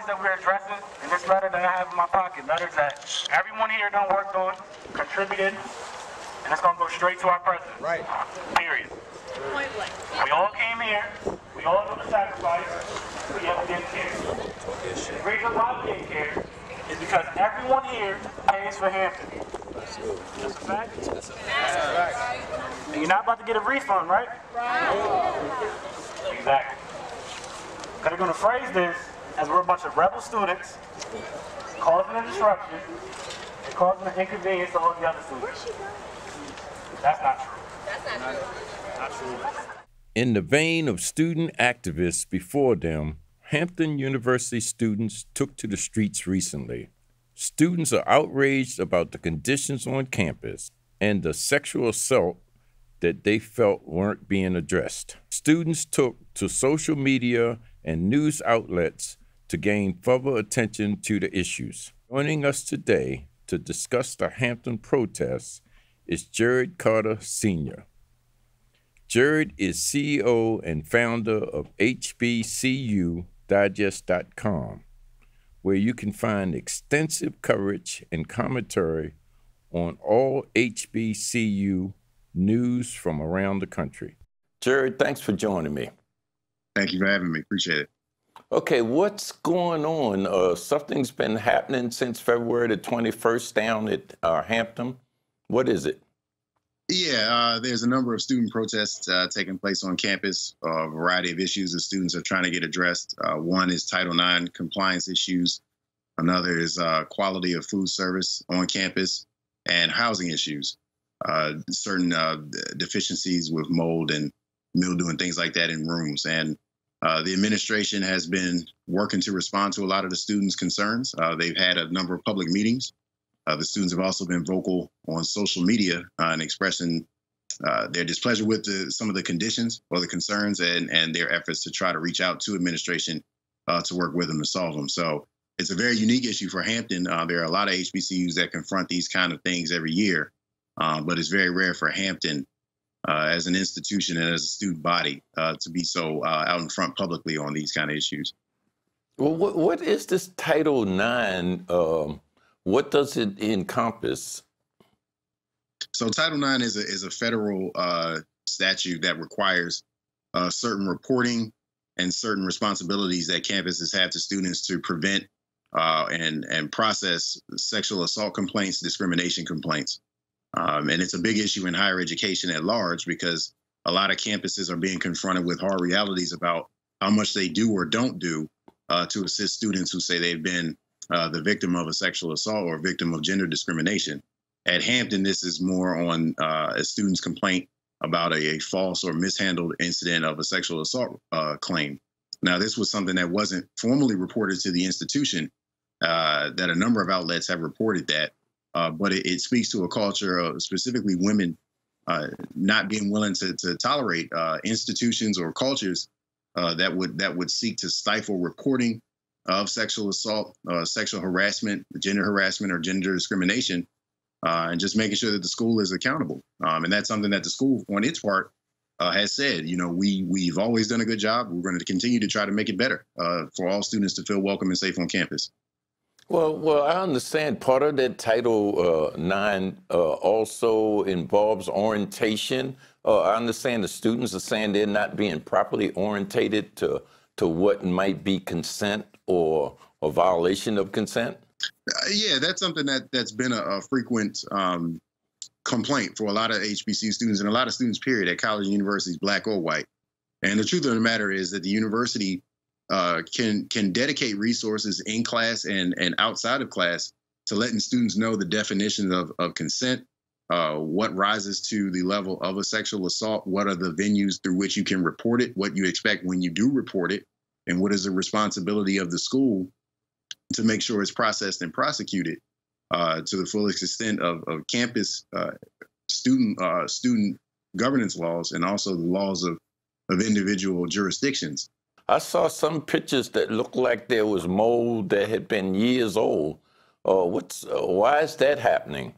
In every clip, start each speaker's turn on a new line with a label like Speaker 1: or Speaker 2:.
Speaker 1: bodies that we're addressing in this letter that I have in my pocket, letters that everyone here done worked on, contributed, and it's going to go straight to our president. Right. Period. Point blank. We all came here. We all know the sacrifice. We ever didn't care. The reason why we didn't care is because everyone here pays for Hampton. That's a fact? That's a fact. And you're not about to get a refund, right? Right. Exactly. Because they're going to phrase this as we're a bunch of rebel students causing a disruption and causing an inconvenience to all the other students. That's not true. That's not true. Not true.
Speaker 2: In the vein of student activists before them, Hampton University students took to the streets recently. Students are outraged about the conditions on campus and the sexual assault that they felt weren't being addressed. Students took to social media and news outlets to gain further attention to the issues. Joining us today to discuss the Hampton protests is Jarrett Carter, Sr. Jarrett is CEO and founder of HBCUdigest.com, where you can find extensive coverage and commentary on all HBCU news from around the country. Jarrett, thanks for joining me.
Speaker 3: Thank you for having me. Appreciate it.
Speaker 2: Okay, what's going on? Something's been happening since February the 21st down at Hampton. What is it?
Speaker 3: Yeah, there's a number of student protests taking place on campus. A variety of issues that students are trying to get addressed. One is Title IX compliance issues. Another is quality of food service on campus and housing issues. Certain deficiencies with mold and mildew and things like that in rooms. And the administration has been working to respond to a lot of the students' concerns. They've had a number of public meetings. The students have also been vocal on social media and expressing their displeasure with some of the conditions or the concerns and their efforts to try to reach out to administration to work with them to solve them. So it's a very unique issue for Hampton. There are a lot of HBCUs that confront these kind of things every year, but it's very rare for Hampton as an institution and as a student body to be so out in front publicly on these kind of issues.
Speaker 2: Well, what is this Title IX? What does it encompass?
Speaker 3: So Title IX is a federal statute that requires certain reporting and certain responsibilities that campuses have to students to prevent and process sexual assault complaints, discrimination complaints. And it's a big issue in higher education at large because a lot of campuses are being confronted with hard realities about how much they do or don't do to assist students who say they've been the victim of a sexual assault or victim of gender discrimination. At Hampton, this is more on a student's complaint about a false or mishandled incident of a sexual assault claim. Now, this was something that wasn't formally reported to the institution, that a number of outlets have reported that, but it speaks to a culture of specifically women not being willing to tolerate institutions or cultures that would seek to stifle reporting of sexual assault, sexual harassment, gender harassment, or gender discrimination, and just making sure that the school is accountable. And that's something that the school, on its part, has said, you know, we've always done a good job. We're going to continue to try to make it better for all students to feel welcome and safe on campus.
Speaker 2: Well, I understand part of that Title IX also involves orientation. I understand the students are saying they're not being properly orientated to what might be consent or a violation of consent.
Speaker 3: Yeah, that's something that's been a frequent complaint for a lot of HBCU students and a lot of students, period, at college and universities, black or white. And the truth of the matter is that the university can dedicate resources in class and outside of class to letting students know the definitions of consent, what rises to the level of a sexual assault, what are the venues through which you can report it, what you expect when you do report it, and what is the responsibility of the school to make sure it's processed and prosecuted to the fullest extent of campus student governance laws and also the laws of individual jurisdictions.
Speaker 2: I saw some pictures that looked like there was mold that had been years old. Why is that happening?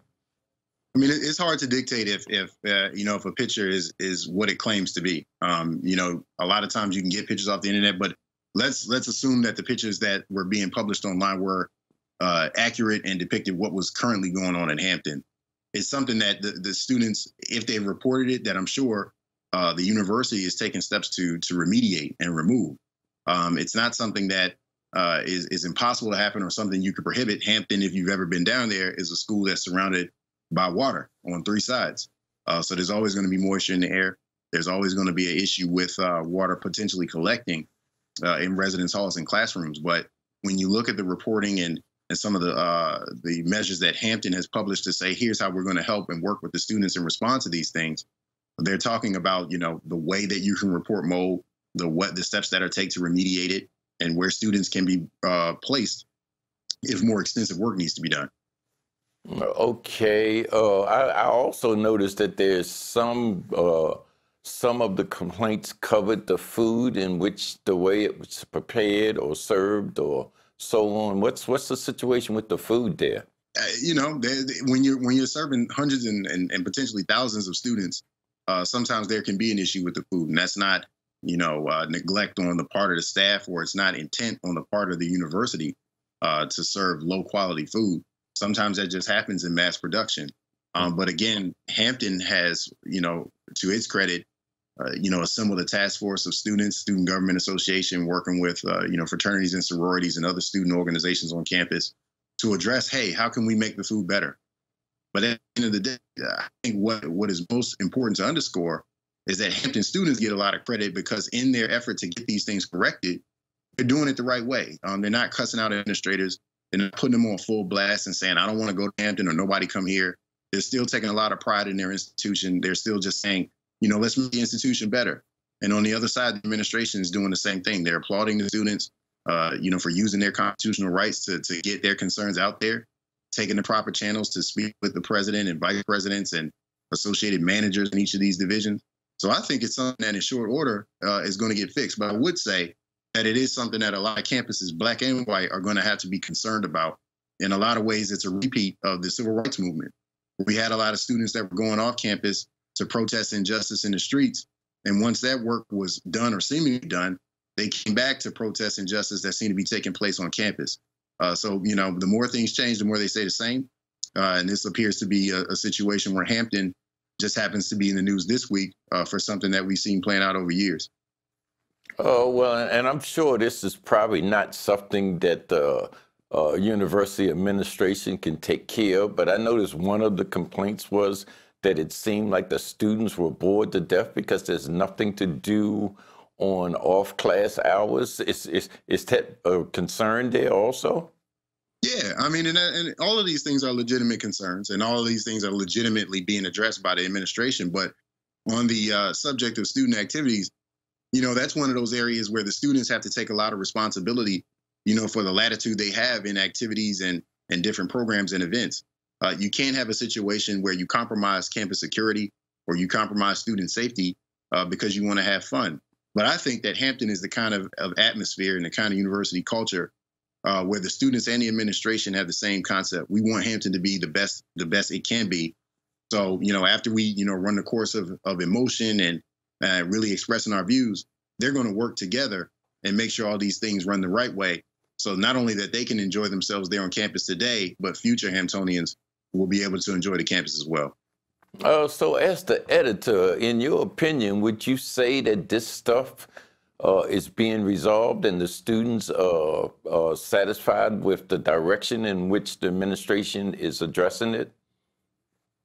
Speaker 3: I mean, it's hard to dictate if a picture is what it claims to be. A lot of times you can get pictures off the internet, but let's assume that the pictures that were being published online were accurate and depicted what was currently going on in Hampton. It's something that the students, if they reported it, that I'm sure the university is taking steps to remediate and remove. It's not something that is impossible to happen or something you could prohibit. Hampton, if you've ever been down there, is a school that's surrounded by water on 3 sides. So there's always going to be moisture in the air. There's always going to be an issue with water potentially collecting in residence halls and classrooms. But when you look at the reporting and some of the measures that Hampton has published to say, here's how we're going to help and work with the students in response to these things, they're talking about, you know, the way that you can report mold, the steps that are taken to remediate it, and where students can be placed if more extensive work needs to be done.
Speaker 2: Okay. I also noticed that there's some of the complaints covered the food in which the way it was prepared or served or so on. What's the situation with the food there?
Speaker 3: You know, when you're serving hundreds and potentially thousands of students, sometimes there can be an issue with the food, and that's not, you know, neglect on the part of the staff, or it's not intent on the part of the university to serve low quality food. Sometimes that just happens in mass production. But again, Hampton has, you know, to its credit, you know, assembled a task force of students, Student Government Association, working with, you know, fraternities and sororities and other student organizations on campus to address, hey, how can we make the food better? But at the end of the day, I think what is most important to underscore is that Hampton students get a lot of credit because in their effort to get these things corrected, they're doing it the right way. They're not cussing out administrators. They're not putting them on full blast and saying, I don't want to go to Hampton or nobody come here. They're still taking a lot of pride in their institution. They're still just saying, you know, let's make the institution better. And on the other side, the administration is doing the same thing. They're applauding the students, you know, for using their constitutional rights to get their concerns out there, taking the proper channels to speak with the president and vice presidents and associated managers in each of these divisions. So I think it's something that in short order is going to get fixed. But I would say that it is something that a lot of campuses, black and white, are going to have to be concerned about. In a lot of ways, it's a repeat of the civil rights movement. We had a lot of students that were going off campus to protest injustice in the streets. And once that work was done or seemingly done, they came back to protest injustice that seemed to be taking place on campus. So, you know, the more things change, the more they stay the same. And this appears to be a situation where Hampton just happens to be in the news this week for something that we've seen playing out over years.
Speaker 2: Oh, well, and I'm sure this is probably not something that the university administration can take care of, but I noticed one of the complaints was that it seemed like the students were bored to death because there's nothing to do on off-class hours. Is that a concern there also?
Speaker 3: Yeah, I mean, and all of these things are legitimate concerns, and all of these things are legitimately being addressed by the administration. But on the subject of student activities, you know, that's one of those areas where the students have to take a lot of responsibility, you know, for the latitude they have in activities and different programs and events. You can't have a situation where you compromise campus security or you compromise student safety because you want to have fun. But I think that Hampton is the kind of atmosphere and the kind of university culture where the students and the administration have the same concept. We want Hampton to be the best it can be. So, you know, after we, you know, run the course of emotion and really expressing our views, they're going to work together and make sure all these things run the right way. So not only that they can enjoy themselves there on campus today, but future Hamptonians will be able to enjoy the campus as well.
Speaker 2: So as the editor, in your opinion, would you say that this stuff is being resolved and the students are satisfied with the direction in which the administration is addressing it?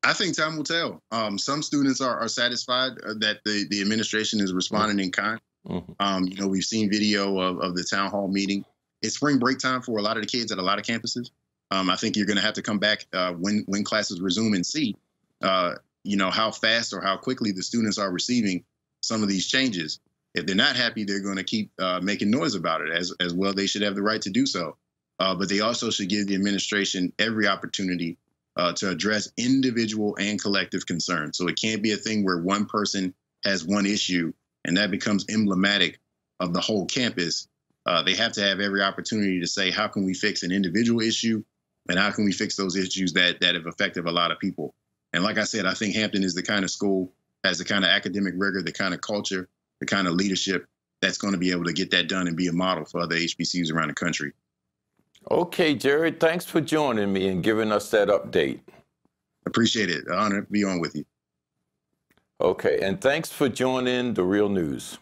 Speaker 3: I think time will tell. Some students are satisfied that the administration is responding in kind. Mm-hmm. You know, we've seen video of the town hall meeting. It's spring break time for a lot of the kids at a lot of campuses. I think you're going to have to come back when classes resume and see, you know, how fast or how quickly the students are receiving some of these changes. If they're not happy, they're going to keep making noise about it as well. They should have the right to do so. But they also should give the administration every opportunity to address individual and collective concerns. So it can't be a thing where one person has one issue and that becomes emblematic of the whole campus. They have to have every opportunity to say, how can we fix an individual issue and how can we fix those issues that have affected a lot of people? And like I said, I think Hampton is the kind of school, has the kind of academic rigor, the kind of culture, the kind of leadership that's going to be able to get that done and be a model for other HBCUs around the country.
Speaker 2: Okay, Jarrett, thanks for joining me and giving us that update.
Speaker 3: Appreciate it. Honor to be on with you.
Speaker 2: Okay, and thanks for joining The Real News.